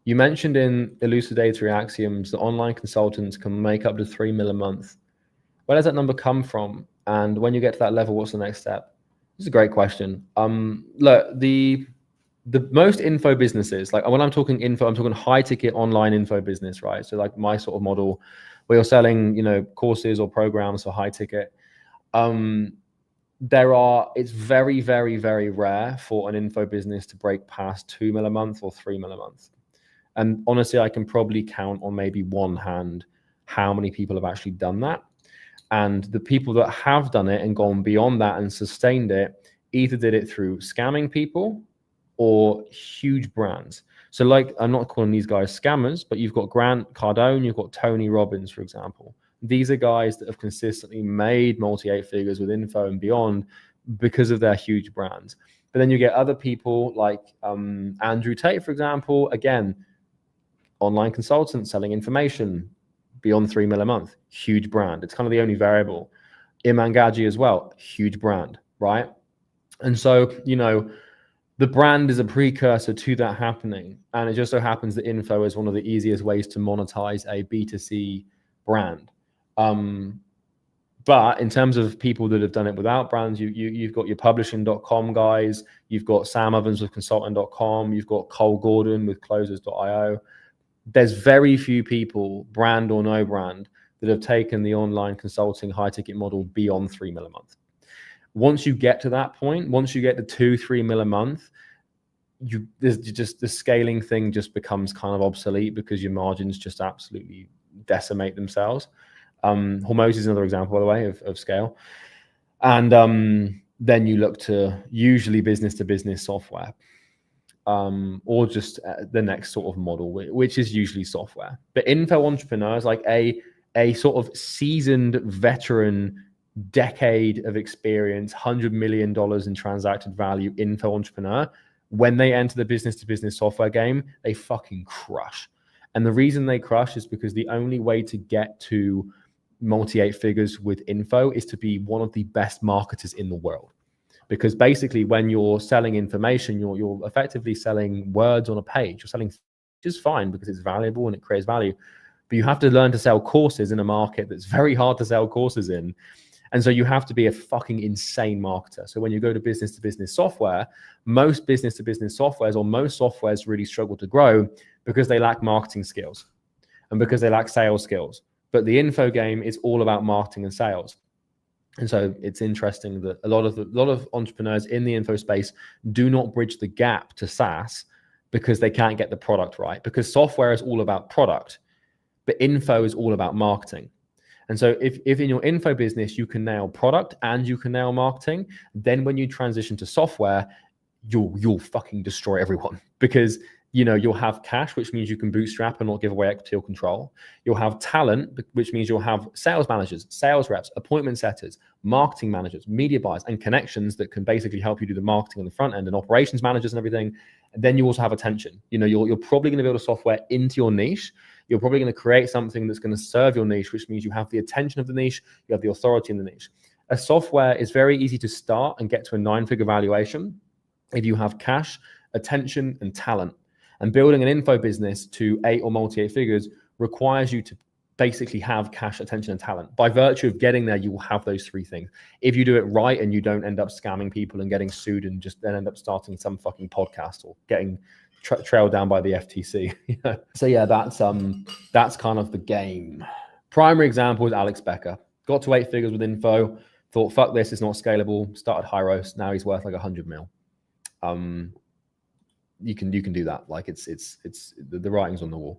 You mentioned in elucidatory axioms that online consultants can make up to 3 mil a month. Where does that number come from? And when you get to that level, what's the next step? This is a great question. Look, the most info businesses, like when I'm talking info, I'm talking high ticket online info business, right? So like my sort of model where you're selling, courses or programs for high ticket. It's very, very, very rare for an info business to break past 2 mil a month or 3 mil a month. And honestly, I can probably count on maybe one hand how many people have actually done that. And the people that have done it and gone beyond that and sustained it either did it through scamming people or huge brands. So like, I'm not calling these guys scammers, but you've got Grant Cardone, you've got Tony Robbins, for example. These are guys that have consistently made multi-eight figures with info and beyond because of their huge brands. But then you get other people like Andrew Tate, for example, again, online consultant selling information beyond 3 mil a month, huge brand. It's kind of the only variable. Iman Gaji as well, huge brand, right? And so, the brand is a precursor to that happening. And it just so happens that info is one of the easiest ways to monetize a B2C brand. But in terms of people that have done it without brands, you've got your publishing.com guys, you've got Sam Evans with consultant.com, you've got Cole Gordon with closers.io. There's very few people, brand or no brand, that have taken the online consulting high ticket model beyond 3 mil a month. Once you get to that point, once you get to 2-3 mil a month, the scaling thing just becomes kind of obsolete because your margins just absolutely decimate themselves. Hormozy is another example, by the way, of scale. And then you look to usually business to business software, or just the next sort of model, which is usually software. But info entrepreneurs, like a sort of seasoned veteran, decade of experience, $100 million in transacted value info entrepreneur, when they enter the business to business software game, they fucking crush. And the reason they crush is because the only way to get to multi-eight figures with info is to be one of the best marketers in the world. Because basically when you're selling information, you're effectively selling words on a page. You're selling just fine because it's valuable and it creates value. But you have to learn to sell courses in a market that's very hard to sell courses in. And so you have to be a fucking insane marketer. So when you go to business software, most business to business softwares or most softwares really struggle to grow because they lack marketing skills and because they lack sales skills. But the info game is all about marketing and sales. And so it's interesting that a lot of entrepreneurs in the info space do not bridge the gap to SaaS because they can't get the product right. Because software is all about product, but info is all about marketing. And so if in your info business, you can nail product and you can nail marketing, then when you transition to software, you'll fucking destroy everyone because you'll have cash, which means you can bootstrap and not give away equity or control. You'll have talent, which means you'll have sales managers, sales reps, appointment setters, marketing managers, media buyers, and connections that can basically help you do the marketing on the front end, and operations managers and everything. And then you also have attention. You're probably going to build a software into your niche. You're probably going to create something that's going to serve your niche, which means you have the attention of the niche, you have the authority in the niche. A software is very easy to start and get to a 9-figure valuation if you have cash, attention, and talent. And building an info business to 8 or multi-8 figures requires you to basically have cash, attention, and talent. By virtue of getting there, you will have those 3 things. If you do it right and you don't end up scamming people and getting sued and just then end up starting some fucking podcast or getting trailed down by the FTC. So yeah, that's kind of the game. Primary example is Alex Becker. Got to 8 figures with info, thought, fuck this, it's not scalable, started Hyros, now he's worth like 100 mil. You can do that. Like it's the writing's on the wall.